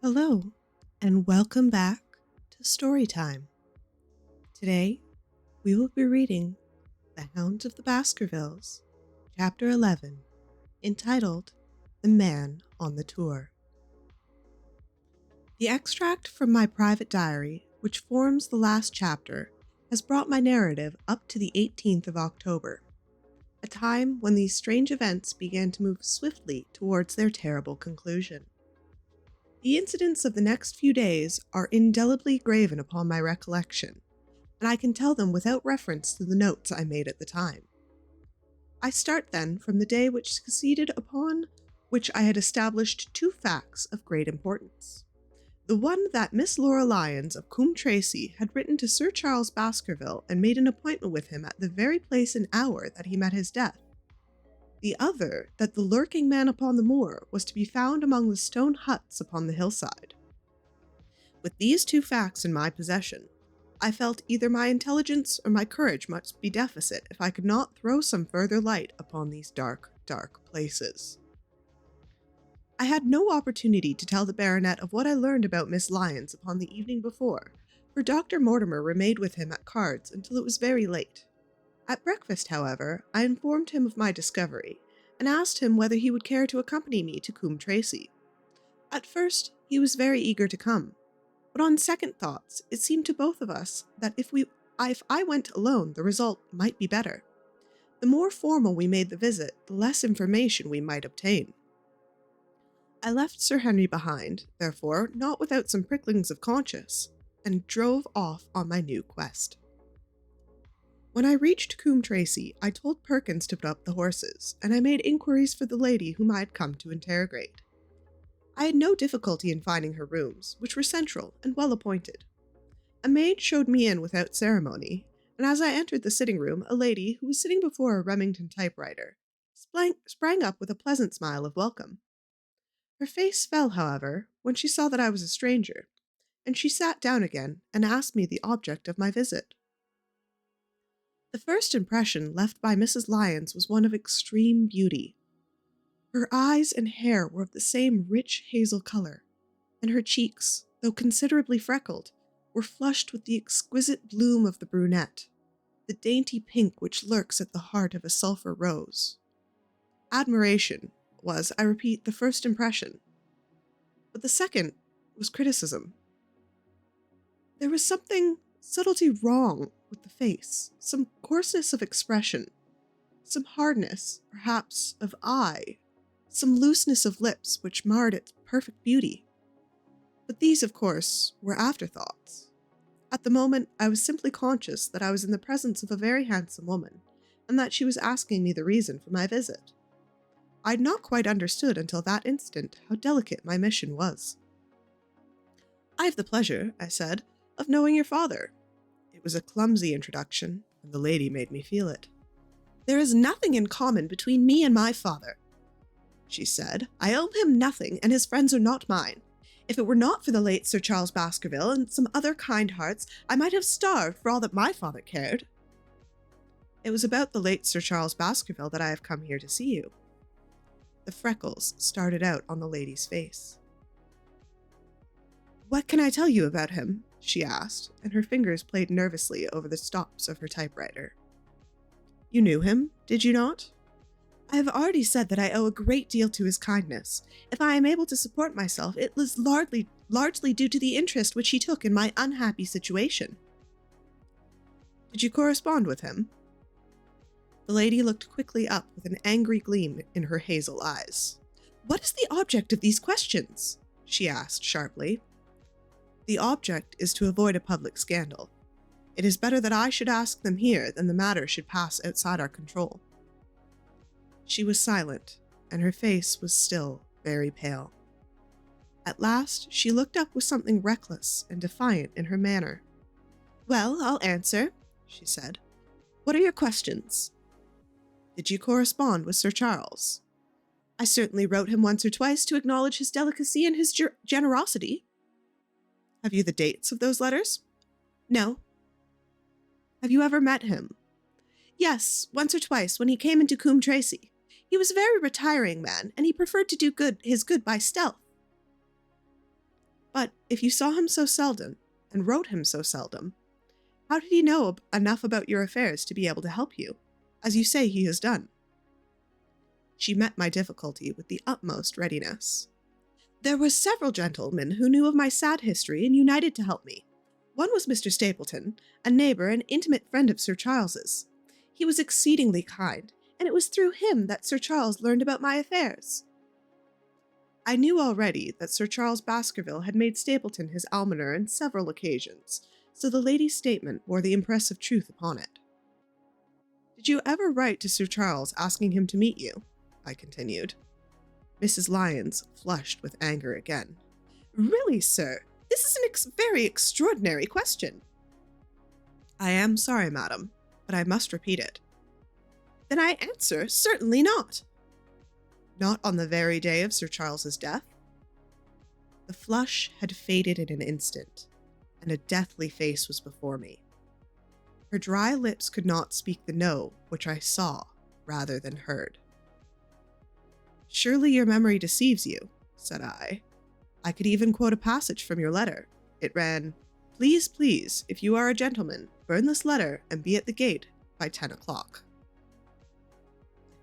Hello, and welcome back to StoryTime. Today, we will be reading The Hounds of the Baskervilles, Chapter 11, entitled The Man on the Tour. The extract from my private diary, which forms the last chapter, has brought my narrative up to the 18th of October, a time when these strange events began to move swiftly towards their terrible conclusion. The incidents of the next few days are indelibly graven upon my recollection, and I can tell them without reference to the notes I made at the time. I start then from the day which succeeded, upon which I had established two facts of great importance. The one that Miss Laura Lyons of Coombe Tracy had written to Sir Charles Baskerville and made an appointment with him at the very place and hour that he met his death. The other, that the lurking man upon the moor was to be found among the stone huts upon the hillside. With these two facts in my possession, I felt either my intelligence or my courage must be deficient if I could not throw some further light upon these dark, dark places. I had no opportunity to tell the baronet of what I learned about Miss Lyons upon the evening before, for Dr. Mortimer remained with him at cards until it was very late. At breakfast, however, I informed him of my discovery, and asked him whether he would care to accompany me to Coombe Tracy. At first, he was very eager to come, but on second thoughts, it seemed to both of us that if I went alone, the result might be better. The more formal we made the visit, the less information we might obtain. I left Sir Henry behind, therefore, not without some pricklings of conscience, and drove off on my new quest. When I reached Coombe Tracy, I told Perkins to put up the horses, and I made inquiries for the lady whom I had come to interrogate. I had no difficulty in finding her rooms, which were central and well appointed. A maid showed me in without ceremony, and as I entered the sitting room, a lady, who was sitting before a Remington typewriter, sprang up with a pleasant smile of welcome. Her face fell, however, when she saw that I was a stranger, and she sat down again and asked me the object of my visit. The first impression left by Mrs. Lyons was one of extreme beauty. Her eyes and hair were of the same rich hazel color, and her cheeks, though considerably freckled, were flushed with the exquisite bloom of the brunette, the dainty pink which lurks at the heart of a sulphur rose. Admiration was, I repeat, the first impression, but the second was criticism. There was something subtlety wrong with the face, some coarseness of expression, some hardness, perhaps, of eye, some looseness of lips which marred its perfect beauty. But these, of course, were afterthoughts. At the moment, I was simply conscious that I was in the presence of a very handsome woman, and that she was asking me the reason for my visit. I had not quite understood until that instant how delicate my mission was. "I have the pleasure," I said, "of knowing your father." It was a clumsy introduction, and the lady made me feel it. "There is nothing in common between me and my father," she said. "I owe him nothing, and his friends are not mine. If it were not for the late Sir Charles Baskerville and some other kind hearts, I might have starved for all that my father cared." "It was about the late Sir Charles Baskerville that I have come here to see you." The freckles started out on the lady's face. "What can I tell you about him?" she asked, and her fingers played nervously over the stops of her typewriter. "You knew him, did you not?" "I have already said that I owe a great deal to his kindness. If I am able to support myself, it was largely due to the interest which he took in my unhappy situation." "Did you correspond with him?" The lady looked quickly up with an angry gleam in her hazel eyes. "What is the object of these questions?" she asked sharply. "The object is to avoid a public scandal. It is better that I should ask them here than the matter should pass outside our control." She was silent, and her face was still very pale. At last, she looked up with something reckless and defiant in her manner. "Well, I'll answer," she said. "What are your questions?" "Did you correspond with Sir Charles?" "I certainly wrote him once or twice to acknowledge his delicacy and his generosity." "Have you the dates of those letters?" "No." "Have you ever met him?" "Yes, once or twice when he came into Coombe Tracy. He was a very retiring man, and he preferred to do his good by stealth." But if you saw him so seldom, and wrote him so seldom, how did he know enough about your affairs to be able to help you, as you say he has done? She met my difficulty with the utmost readiness. There were several gentlemen who knew of my sad history and united to help me. One was Mr. Stapleton, a neighbor and intimate friend of Sir Charles's. He was exceedingly kind, and it was through him that Sir Charles learned about my affairs. I knew already that Sir Charles Baskerville had made Stapleton his almoner on several occasions, so the lady's statement bore the impress of truth upon it. "Did you ever write to Sir Charles asking him to meet you?" I continued. Mrs. Lyons flushed with anger again. "Really, sir, this is a very extraordinary question." "I am sorry, madam, but I must repeat it." "Then I answer, certainly not." "Not on the very day of Sir Charles's death?" The flush had faded in an instant, and a deathly face was before me. Her dry lips could not speak the no which I saw rather than heard. "Surely your memory deceives you," said I. "I could even quote a passage from your letter. It ran, 'Please, please, if you are a gentleman, burn this letter and be at the gate by 10 o'clock.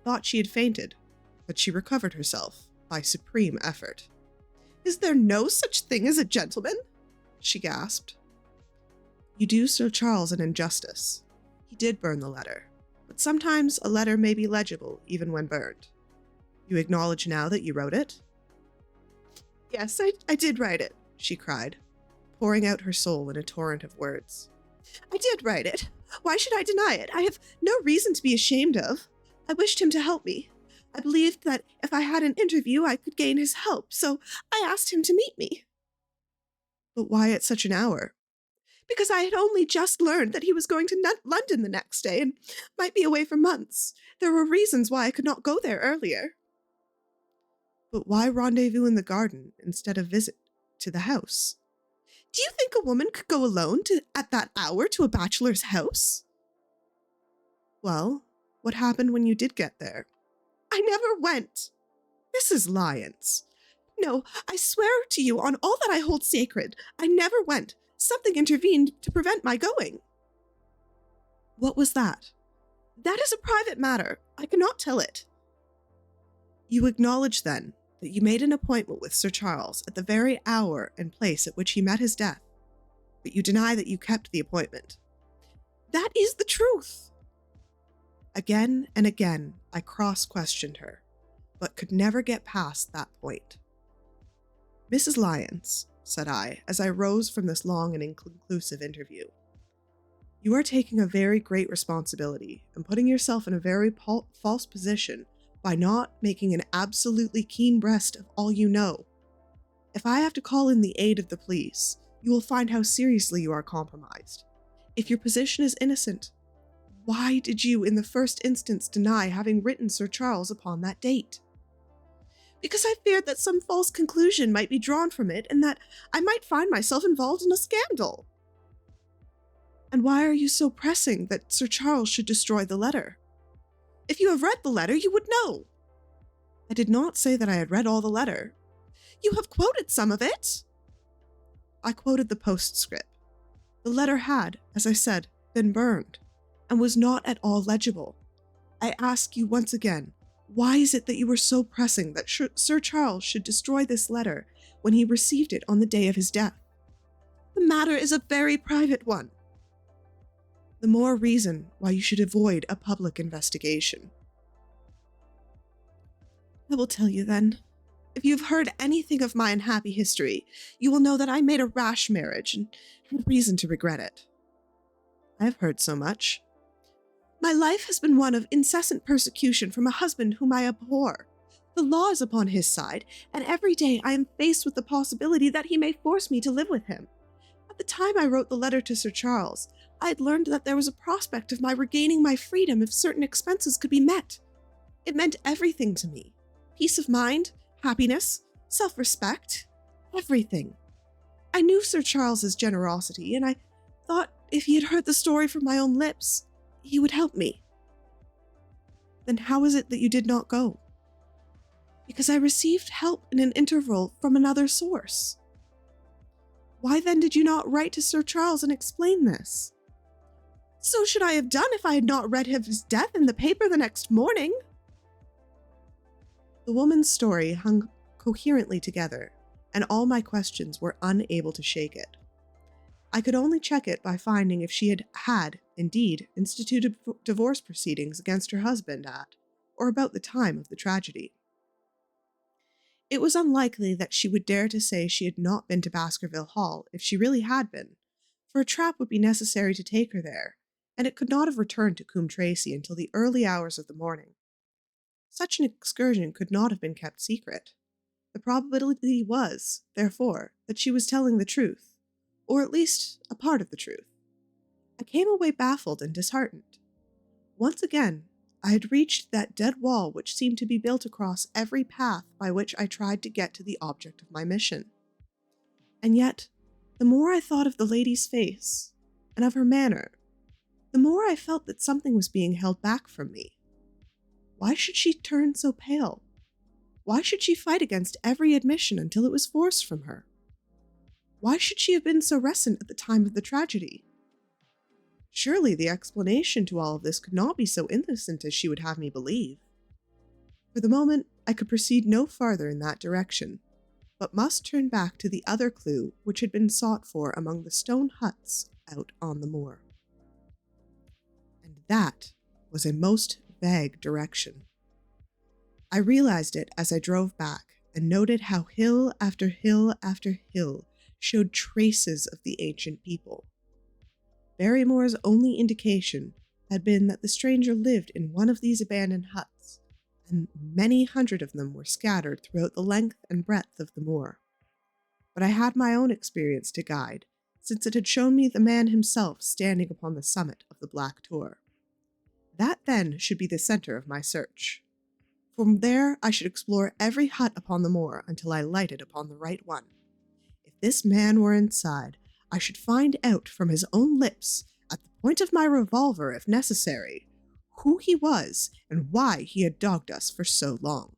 I thought she had fainted, but she recovered herself by supreme effort. "Is there no such thing as a gentleman?" she gasped. "You do Sir Charles an injustice. He did burn the letter, but sometimes a letter may be legible even when burned. You acknowledge now that you wrote it?" "Yes, I did write it," she cried, pouring out her soul in a torrent of words. "I did write it. Why should I deny it? I have no reason to be ashamed of. I wished him to help me. I believed that if I had an interview, I could gain his help, so I asked him to meet me." "But why at such an hour?" "Because I had only just learned that he was going to London the next day and might be away for months. There were reasons why I could not go there earlier." "But why rendezvous in the garden instead of visit to the house?" "Do you think a woman could go alone at that hour to a bachelor's house?" "Well, what happened when you did get there?" "I never went." "Mrs. Lyons." "No, I swear to you on all that I hold sacred, I never went. Something intervened to prevent my going." "What was that?" "That is a private matter. I cannot tell it." "You acknowledge, then, that you made an appointment with Sir Charles at the very hour and place at which he met his death, but you deny that you kept the appointment." "That is the truth." Again and again I cross-questioned her, but could never get past that point. "Mrs. Lyons," said I, as I rose from this long and inconclusive interview, "you are taking a very great responsibility and putting yourself in a very false position by not making an absolutely keen breast of all you know. If I have to call in the aid of the police, you will find how seriously you are compromised. If your position is innocent, why did you in the first instance deny having written Sir Charles upon that date?" "Because I feared that some false conclusion might be drawn from it and that I might find myself involved in a scandal." "And why are you so pressing that Sir Charles should destroy the letter?" "If you have read the letter, you would know." "I did not say that I had read all the letter." "You have quoted some of it." "I quoted the postscript. The letter had, as I said, been burned, and was not at all legible. I ask you once again, why is it that you were so pressing that Sir Charles should destroy this letter when he received it on the day of his death?" "The matter is a very private one." "The more reason why you should avoid a public investigation." "I will tell you then. If you have heard anything of my unhappy history, you will know that I made a rash marriage and had reason to regret it." "I have heard so much." "My life has been one of incessant persecution from a husband whom I abhor. The law is upon his side, and every day I am faced with the possibility that he may force me to live with him. At the time I wrote the letter to Sir Charles, I had learned that there was a prospect of my regaining my freedom if certain expenses could be met. It meant everything to me. Peace of mind, happiness, self-respect, everything. I knew Sir Charles's generosity, and I thought if he had heard the story from my own lips, he would help me." "Then how is it that you did not go?" "Because I received help in an interval from another source." Why then did you not write to Sir Charles and explain this? So should I have done if I had not read of his death in the paper the next morning. The woman's story hung coherently together, and all my questions were unable to shake it. I could only check it by finding if she had indeed instituted divorce proceedings against her husband at, or about the time of the tragedy. It was unlikely that she would dare to say she had not been to Baskerville Hall if she really had been, for a trap would be necessary to take her there, and it could not have returned to Coombe Tracy until the early hours of the morning. Such an excursion could not have been kept secret. The probability was, therefore, that she was telling the truth, or at least a part of the truth. I came away baffled and disheartened. Once again, I had reached that dead wall which seemed to be built across every path by which I tried to get to the object of my mission. And yet, the more I thought of the lady's face, and of her manner, the more I felt that something was being held back from me. Why should she turn so pale? Why should she fight against every admission until it was forced from her? Why should she have been so reticent at the time of the tragedy? Surely the explanation to all of this could not be so innocent as she would have me believe. For the moment, I could proceed no farther in that direction, but must turn back to the other clue which had been sought for among the stone huts out on the moor. And that was a most vague direction. I realized it as I drove back and noted how hill after hill after hill showed traces of the ancient people. Barrymore's only indication had been that the stranger lived in one of these abandoned huts, and many hundred of them were scattered throughout the length and breadth of the moor. But I had my own experience to guide, since it had shown me the man himself standing upon the summit of the Black Tor. That then should be the center of my search. From there I should explore every hut upon the moor until I lighted upon the right one. If this man were inside, I should find out from his own lips, at the point of my revolver if necessary, who he was and why he had dogged us for so long.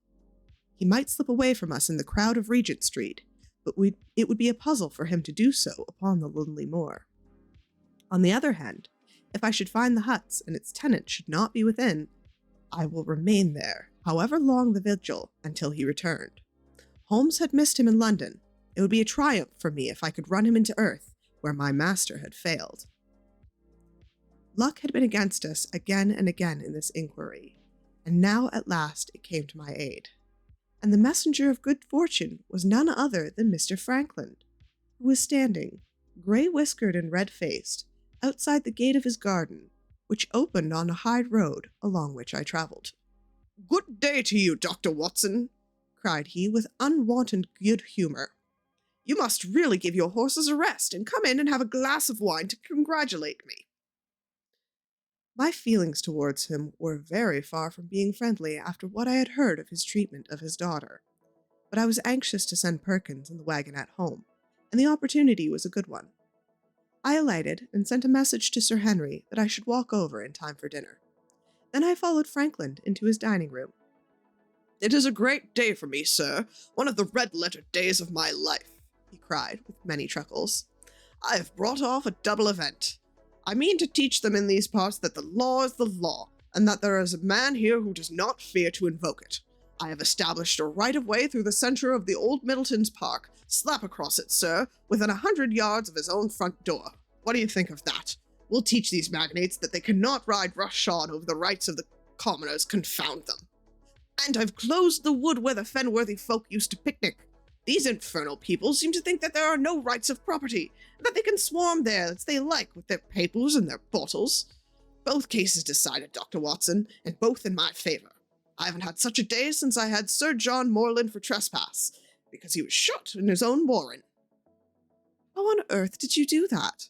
He might slip away from us in the crowd of Regent Street, but it would be a puzzle for him to do so upon the lonely moor. On the other hand, if I should find the huts and its tenant should not be within, I will remain there, however long the vigil, until he returned. Holmes had missed him in London. It would be a triumph for me if I could run him into earth, where my master had failed. Luck had been against us again and again in this inquiry, and now at last it came to my aid. And the messenger of good fortune was none other than Mr. Frankland, who was standing, grey-whiskered and red-faced, outside the gate of his garden, which opened on a high road along which I travelled. "Good day to you, Dr. Watson," cried he with unwonted good humour. "You must really give your horses a rest and come in and have a glass of wine to congratulate me." My feelings towards him were very far from being friendly after what I had heard of his treatment of his daughter, but I was anxious to send Perkins and the wagonette home, and the opportunity was a good one. I alighted and sent a message to Sir Henry that I should walk over in time for dinner. Then I followed Frankland into his dining room. "It is a great day for me, sir, one of the red-letter days of my life," he cried with many chuckles. "I have brought off a double event. I mean to teach them in these parts that the law is the law, and that there is a man here who does not fear to invoke it. I have established a right-of-way through the centre of the old Middleton's Park, slap across it, sir, within 100 yards of his own front door. What do you think of that? We'll teach these magnates that they cannot ride roughshod over the rights of the commoners, confound them. And I've closed the wood where the Fenworthy folk used to picnic. These infernal people seem to think that there are no rights of property, and that they can swarm there as they like with their papers and their bottles. Both cases decided, Dr. Watson, and both in my favour. I haven't had such a day since I had Sir John Morland for trespass, because he was shot in his own warren." "How on earth did you do that?"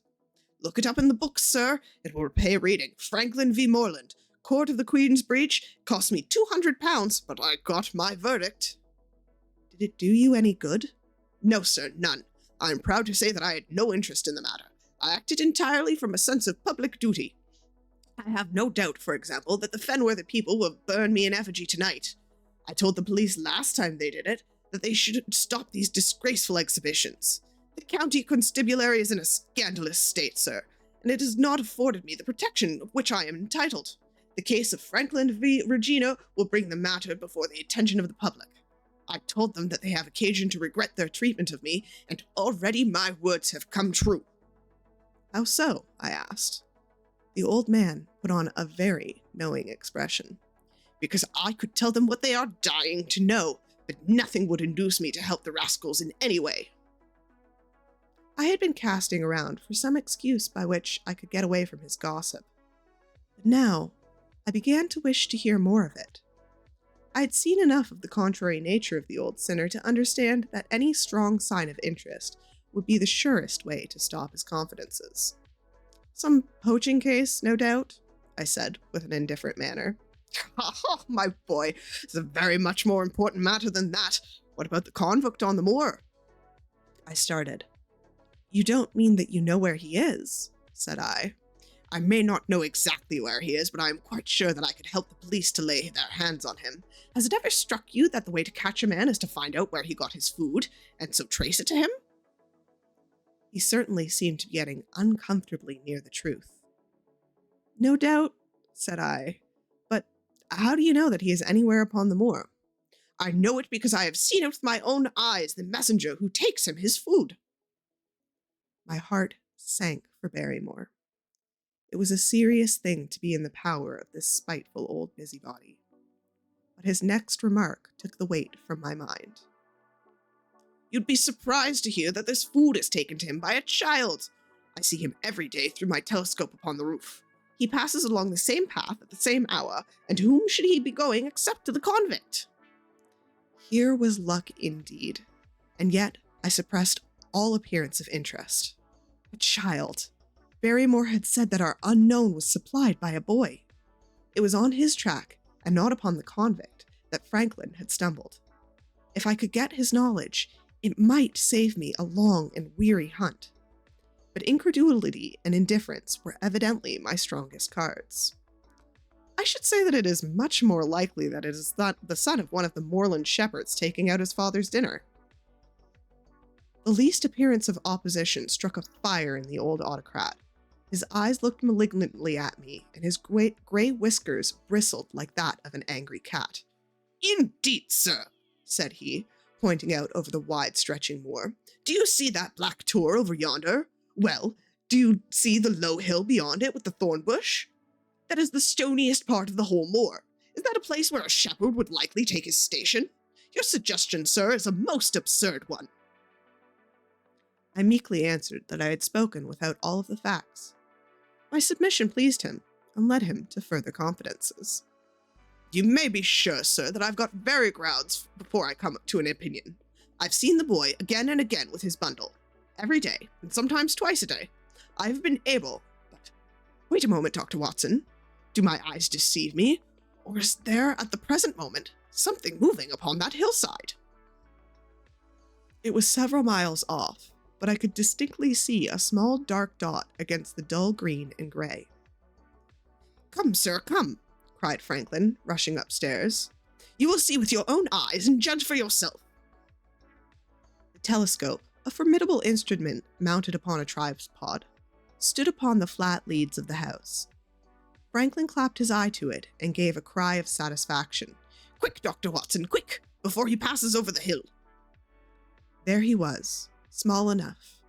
"Look it up in the books, sir. It will repay reading. Franklin v. Morland. Court of the Queen's Breach. Cost me £200, but I got my verdict." "Did it do you any good?" "No, sir, none. I am proud to say that I had no interest in the matter. I acted entirely from a sense of public duty. I have no doubt, for example, that the Fenworthy people will burn me in effigy tonight. I told the police last time they did it that they should stop these disgraceful exhibitions. The county constabulary is in a scandalous state, sir, and it has not afforded me the protection of which I am entitled. The case of Franklin v. Regina will bring the matter before the attention of the public. I've told them that they have occasion to regret their treatment of me, and already my words have come true." "How so?" I asked. The old man put on a very knowing expression. "Because I could tell them what they are dying to know, but nothing would induce me to help the rascals in any way." I had been casting around for some excuse by which I could get away from his gossip. But now, I began to wish to hear more of it. I had seen enough of the contrary nature of the old sinner to understand that any strong sign of interest would be the surest way to stop his confidences. "Some poaching case, no doubt," I said with an indifferent manner. "Oh, my boy, it's a very much more important matter than that. What about the convict on the moor?" I started. "You don't mean that you know where he is?" said I. "I may not know exactly where he is, but I am quite sure that I could help the police to lay their hands on him. Has it ever struck you that the way to catch a man is to find out where he got his food, and so trace it to him?" He certainly seemed to be getting uncomfortably near the truth. "No doubt," said I, "but how do you know that he is anywhere upon the moor?" "I know it because I have seen it with my own eyes, the messenger who takes him his food." My heart sank for Barrymore. It was a serious thing to be in the power of this spiteful old busybody. But his next remark took the weight from my mind. "You'd be surprised to hear that this food is taken to him by a child. I see him every day through my telescope upon the roof. He passes along the same path at the same hour, and to whom should he be going except to the convict?" Here was luck indeed, and yet I suppressed all appearance of interest. A child! Barrymore had said that our unknown was supplied by a boy. It was on his track, and not upon the convict, that Franklin had stumbled. If I could get his knowledge, it might save me a long and weary hunt. But incredulity and indifference were evidently my strongest cards. I should say that it is much more likely that it is the son of one of the moorland shepherds taking out his father's dinner. The least appearance of opposition struck a fire in the old autocrat. His eyes looked malignantly at me, and his grey whiskers bristled like that of an angry cat. "Indeed, sir," said he, pointing out over the wide-stretching moor. "Do you see that black tor over yonder? Well, do you see the low hill beyond it with the thorn bush? That is the stoniest part of the whole moor. Is that a place where a shepherd would likely take his station? Your suggestion, sir, is a most absurd one." I meekly answered that I had spoken without all of the facts. My submission pleased him, and led him to further confidences. "You may be sure, sir, that I've got very grounds before I come to an opinion. I've seen the boy again and again with his bundle, every day, and sometimes twice a day. I have been able, but wait a moment, Dr. Watson. Do my eyes deceive me, or is there, at the present moment, something moving upon that hillside?" It was several miles off, but I could distinctly see a small dark dot against the dull green and grey. "Come, sir, come," cried Franklin, rushing upstairs. "You will see with your own eyes and judge for yourself." The telescope, a formidable instrument mounted upon a tripod, stood upon the flat leads of the house. Franklin clapped his eye to it and gave a cry of satisfaction. "Quick, Dr. Watson, quick, before he passes over the hill." There he was, small enough.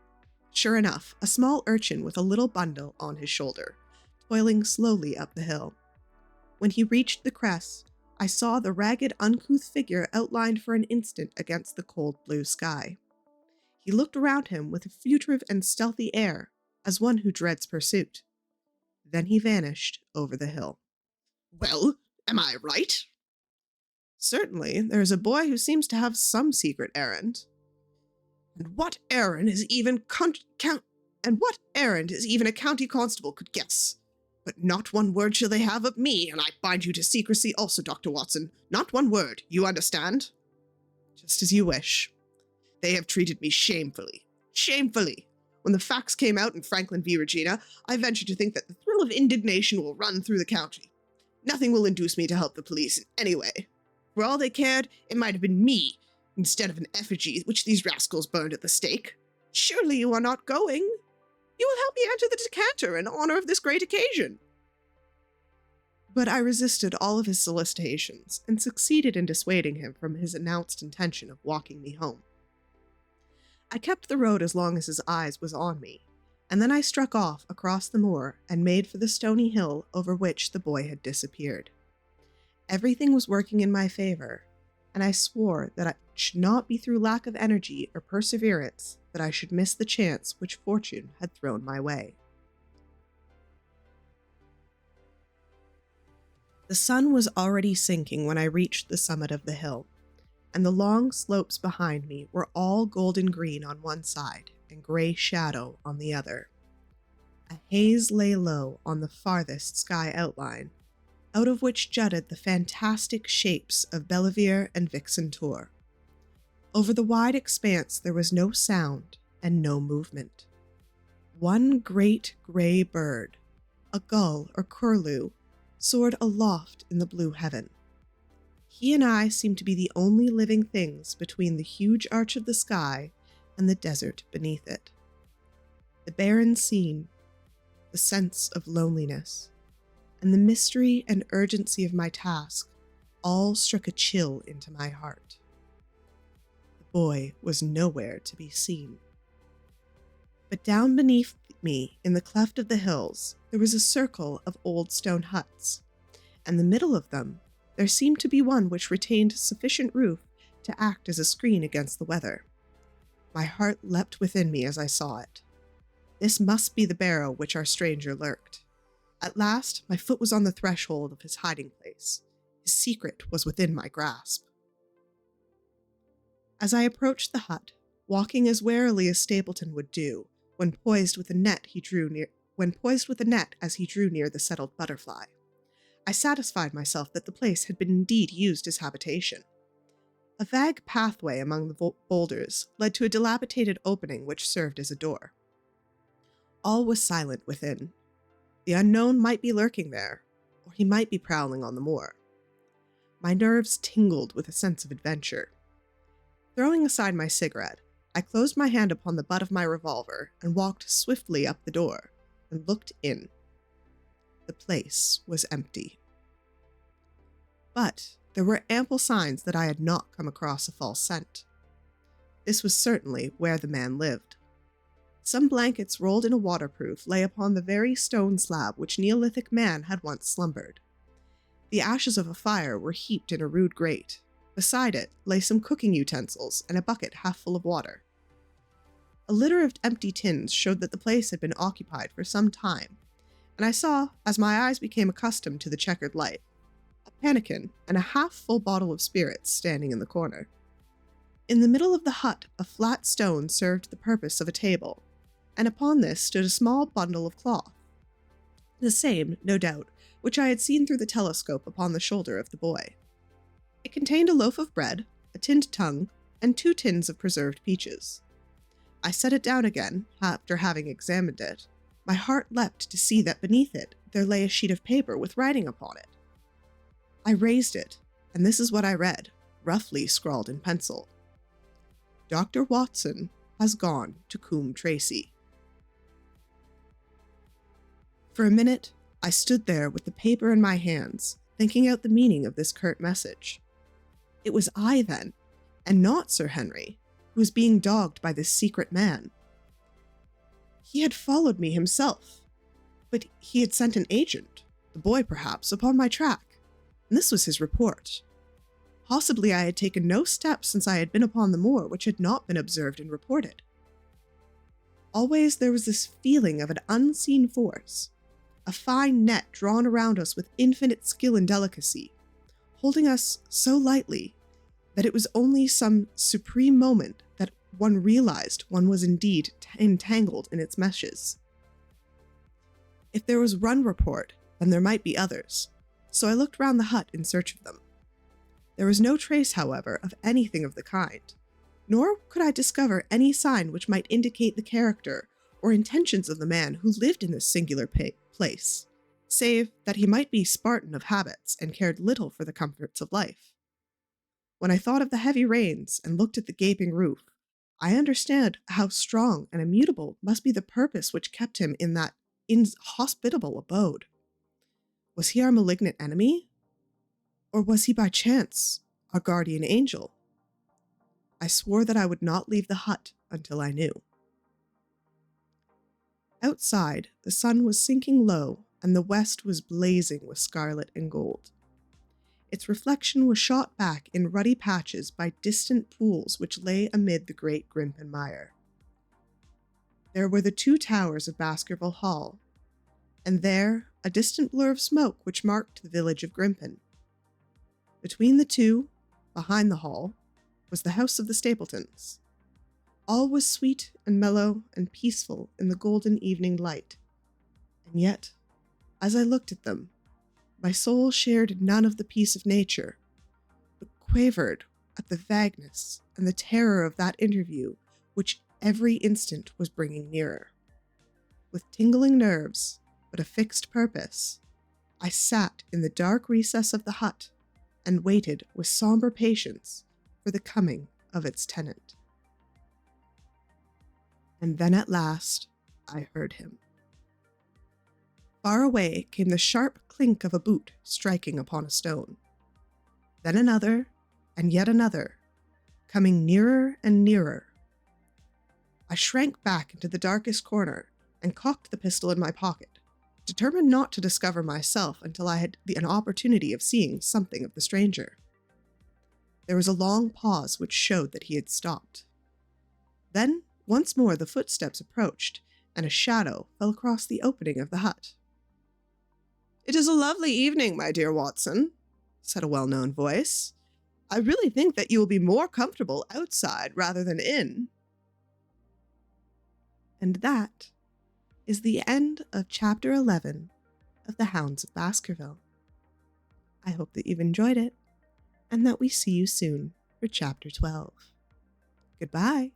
Sure enough, a small urchin with a little bundle on his shoulder, toiling slowly up the hill. When he reached the crest, I saw the ragged, uncouth figure outlined for an instant against the cold blue sky. He looked around him with a furtive and stealthy air, as one who dreads pursuit. Then he vanished over the hill. "Well, am I right?" "Certainly, there is a boy who seems to have some secret errand." And what errand is even a county constable could guess? But not one word shall they have of me, and I bind you to secrecy also, Dr. Watson. Not one word, you understand?" "Just as you wish." "They have treated me shamefully. Shamefully. When the facts came out in Franklin v. Regina, I ventured to think that the thrill of indignation will run through the county. Nothing will induce me to help the police in any way. For all they cared, it might have been me, instead of an effigy which these rascals burned at the stake. Surely you are not going? You will help me enter the decanter in honor of this great occasion. But I resisted all of his solicitations and succeeded in dissuading him from his announced intention of walking me home. I kept the road as long as his eyes was on me, and then I struck off across the moor and made for the stony hill over which the boy had disappeared. Everything was working in my favor, and I swore that it should not be through lack of energy or perseverance that I should miss the chance which fortune had thrown my way. The sun was already sinking when I reached the summit of the hill, and the long slopes behind me were all golden green on one side and gray shadow on the other. A haze lay low on the farthest sky outline, out of which jutted the fantastic shapes of Belleviere and Vixentor. Over the wide expanse there was no sound and no movement. One great gray bird, a gull or curlew, soared aloft in the blue heaven. He and I seemed to be the only living things between the huge arch of the sky and the desert beneath it. The barren scene, the sense of loneliness, and the mystery and urgency of my task all struck a chill into my heart. The boy was nowhere to be seen. But down beneath me, in the cleft of the hills, there was a circle of old stone huts, and the middle of them there seemed to be one which retained sufficient roof to act as a screen against the weather. My heart leapt within me as I saw it. This must be the barrow which our stranger lurked. At last, my foot was on the threshold of his hiding place. His secret was within my grasp. As I approached the hut, walking as warily as Stapleton would do, when poised with a net as he drew near the settled butterfly, I satisfied myself that the place had been indeed used as habitation. A vague pathway among the boulders led to a dilapidated opening which served as a door. All was silent within. The unknown might be lurking there, or he might be prowling on the moor. My nerves tingled with a sense of adventure. Throwing aside my cigarette, I closed my hand upon the butt of my revolver and walked swiftly up the door and looked in. The place was empty. But there were ample signs that I had not come across a false scent. This was certainly where the man lived. Some blankets rolled in a waterproof lay upon the very stone slab which Neolithic man had once slumbered. The ashes of a fire were heaped in a rude grate. Beside it lay some cooking utensils and a bucket half full of water. A litter of empty tins showed that the place had been occupied for some time, and I saw, as my eyes became accustomed to the checkered light, a pannikin and a half-full bottle of spirits standing in the corner. In the middle of the hut, a flat stone served the purpose of a table, and upon this stood a small bundle of cloth. The same, no doubt, which I had seen through the telescope upon the shoulder of the boy. It contained a loaf of bread, a tinned tongue, and 2 tins of preserved peaches. I set it down again, after having examined it. My heart leapt to see that beneath it there lay a sheet of paper with writing upon it. I raised it, and this is what I read, roughly scrawled in pencil. Dr. Watson has gone to Coombe Tracy. For a minute, I stood there with the paper in my hands, thinking out the meaning of this curt message. It was I, then, and not Sir Henry, who was being dogged by this secret man. He had followed me himself, but he had sent an agent, the boy perhaps, upon my track, and this was his report. Possibly I had taken no steps since I had been upon the moor which had not been observed and reported. Always there was this feeling of an unseen force, a fine net drawn around us with infinite skill and delicacy, holding us so lightly that it was only some supreme moment that one realized one was indeed entangled in its meshes. If there was one report, then there might be others, so I looked round the hut in search of them. There was no trace, however, of anything of the kind, nor could I discover any sign which might indicate the character or intentions of the man who lived in this singular place, save that he might be Spartan of habits and cared little for the comforts of life. When I thought of the heavy rains and looked at the gaping roof, I understand how strong and immutable must be the purpose which kept him in that inhospitable abode. Was he our malignant enemy? Or was he by chance our guardian angel? I swore that I would not leave the hut until I knew. Outside, the sun was sinking low, and the west was blazing with scarlet and gold. Its reflection was shot back in ruddy patches by distant pools which lay amid the great Grimpen mire. There were the 2 towers of Baskerville Hall, and there a distant blur of smoke which marked the village of Grimpen. Between the 2, behind the hall, was the house of the Stapletons. All was sweet and mellow and peaceful in the golden evening light. And yet, as I looked at them, my soul shared none of the peace of nature, but quavered at the vagueness and the terror of that interview which every instant was bringing nearer. With tingling nerves, but a fixed purpose, I sat in the dark recess of the hut and waited with somber patience for the coming of its tenant. And then at last I heard him. Far away came the sharp clink of a boot striking upon a stone. Then another, and yet another, coming nearer and nearer. I shrank back into the darkest corner and cocked the pistol in my pocket, determined not to discover myself until I had an opportunity of seeing something of the stranger. There was a long pause which showed that he had stopped. Then, once more the footsteps approached, and a shadow fell across the opening of the hut. "It is a lovely evening, my dear Watson," said a well-known voice. "I really think that you will be more comfortable outside rather than in." And that is the end of Chapter 11 of The Hounds of Baskerville. I hope that you've enjoyed it, and that we see you soon for Chapter 12. Goodbye.